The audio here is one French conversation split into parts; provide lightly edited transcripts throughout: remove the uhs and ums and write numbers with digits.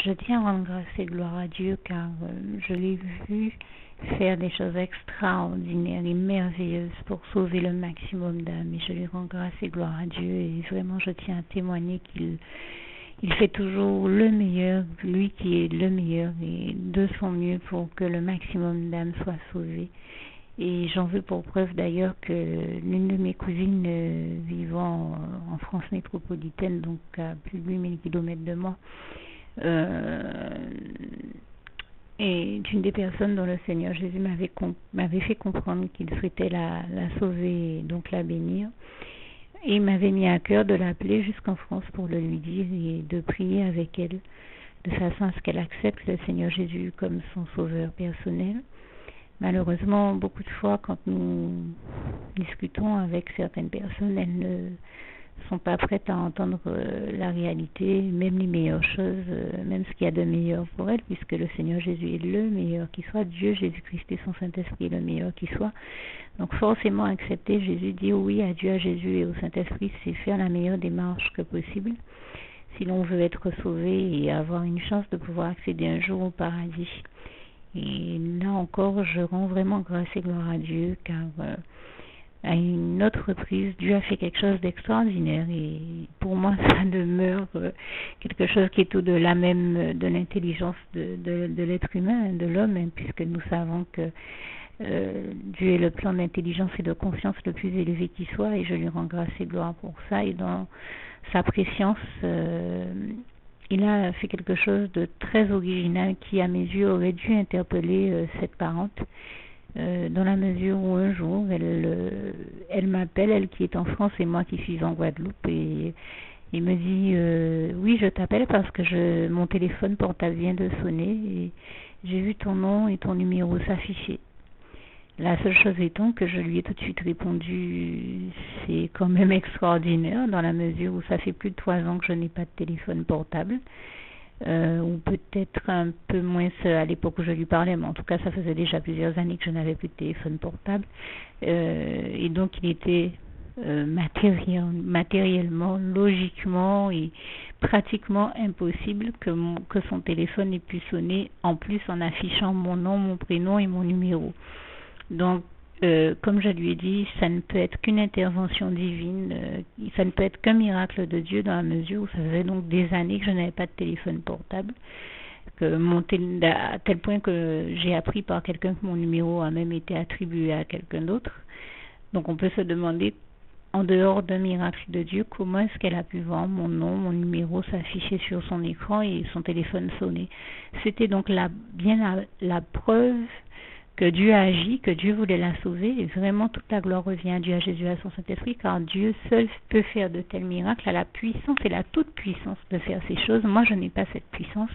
Je tiens à rendre grâce et gloire à Dieu car je l'ai vu faire des choses extraordinaires et merveilleuses pour sauver le maximum d'âmes. Et je lui rends grâce et gloire à Dieu. Et vraiment, je tiens à témoigner qu'il fait toujours le meilleur, lui qui est le meilleur, et de son mieux pour que le maximum d'âmes soit sauvées. Et j'en veux pour preuve d'ailleurs que l'une de mes cousines vivant en France métropolitaine, donc à plus de 8000 km de moi, est une des personnes dont le Seigneur Jésus m'avait fait comprendre qu'il souhaitait la sauver et donc la bénir. Et il m'avait mis à cœur de l'appeler jusqu'en France pour le lui dire et de prier avec elle, de façon à ce qu'elle accepte le Seigneur Jésus comme son sauveur personnel. Malheureusement, beaucoup de fois, quand nous discutons avec certaines personnes, elles ne sont pas prêtes à entendre la réalité, même les meilleures choses, même ce qu'il y a de meilleur pour elles, puisque le Seigneur Jésus est le meilleur qui soit, Dieu, Jésus-Christ et son Saint-Esprit est le meilleur qui soit. Donc forcément accepter Jésus, dire oui à Dieu, à Jésus et au Saint-Esprit, c'est faire la meilleure démarche que possible, si l'on veut être sauvé et avoir une chance de pouvoir accéder un jour au paradis. Et là encore, je rends vraiment grâce et gloire à Dieu, car à une autre reprise, Dieu a fait quelque chose d'extraordinaire. Et pour moi, ça demeure quelque chose qui est au-delà même de l'intelligence de l'être humain, de l'homme, hein, puisque nous savons que Dieu est le plan d'intelligence et de conscience le plus élevé qui soit, et je lui rends grâce et gloire pour ça. Et dans sa préscience, il a fait quelque chose de très original qui, à mes yeux, aurait dû interpeller cette parente, dans la mesure où un jour, elle m'appelle, elle qui est en France et moi qui suis en Guadeloupe, et il me dit oui, je t'appelle parce que mon téléphone portable vient de sonner et j'ai vu ton nom et ton numéro s'afficher. La seule chose étant que je lui ai tout de suite répondu, c'est quand même extraordinaire dans la mesure où ça fait plus de 3 ans que je n'ai pas de téléphone portable, ou peut-être un peu moins à l'époque où je lui parlais, mais en tout cas ça faisait déjà plusieurs années que je n'avais plus de téléphone portable, et donc il était matériellement, logiquement et pratiquement impossible que son téléphone ait pu sonner, en plus en affichant mon nom, mon prénom et mon numéro. Donc, comme je lui ai dit, ça ne peut être qu'une intervention divine, ça ne peut être qu'un miracle de Dieu dans la mesure où ça faisait donc des années que je n'avais pas de téléphone portable, à tel point que j'ai appris par quelqu'un que mon numéro a même été attribué à quelqu'un d'autre. Donc on peut se demander, en dehors d'un miracle de Dieu, comment est-ce qu'elle a pu voir mon nom, mon numéro s'afficher sur son écran et son téléphone sonner. C'était donc la preuve que Dieu a agi, que Dieu voulait la sauver, et vraiment toute la gloire revient à Dieu, à Jésus, à son Saint-Esprit, car Dieu seul peut faire de tels miracles, a la puissance et la toute puissance de faire ces choses. Moi, je n'ai pas cette puissance,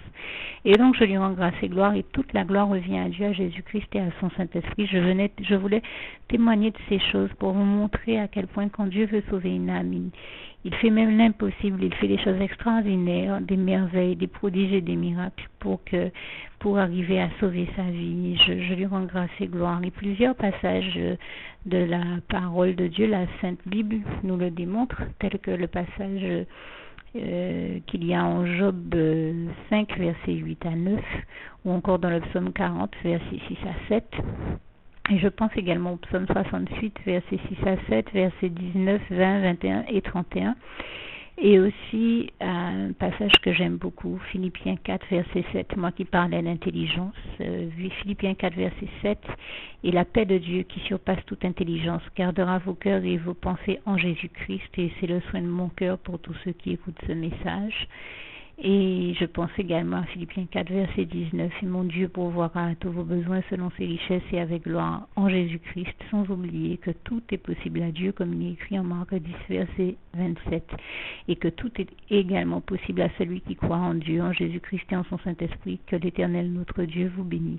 et donc je lui rends grâce et gloire, et toute la gloire revient à Dieu, à Jésus-Christ et à son Saint-Esprit. Je voulais témoigner de ces choses pour vous montrer à quel point quand Dieu veut sauver une âme, il fait même l'impossible, il fait des choses extraordinaires, des merveilles, des prodiges et des miracles pour arriver à sauver sa vie. Je lui rends grâce et gloire. Et plusieurs passages de la parole de Dieu, la Sainte Bible, nous le démontrent, tel que le passage qu'il y a en Job 5, versets 8 à 9, ou encore dans le psaume 40, versets 6 à 7. Et je pense également au psaume 68, versets 6 à 7, versets 19, 20, 21 et 31. Et aussi un passage que j'aime beaucoup, Philippiens 4, verset 7, moi qui parlais d'intelligence, Philippiens 4, verset 7, et la paix de Dieu qui surpasse toute intelligence gardera vos cœurs et vos pensées en Jésus-Christ, et c'est le soin de mon cœur pour tous ceux qui écoutent ce message. Et je pense également à Philippiens 4, verset 19, et mon Dieu pourvoira à tous vos besoins selon ses richesses et avec gloire en Jésus-Christ, sans oublier que tout est possible à Dieu, comme il est écrit en Marc 10, verset 27, et que tout est également possible à celui qui croit en Dieu, en Jésus-Christ et en son Saint-Esprit. Que l'Éternel notre Dieu vous bénisse.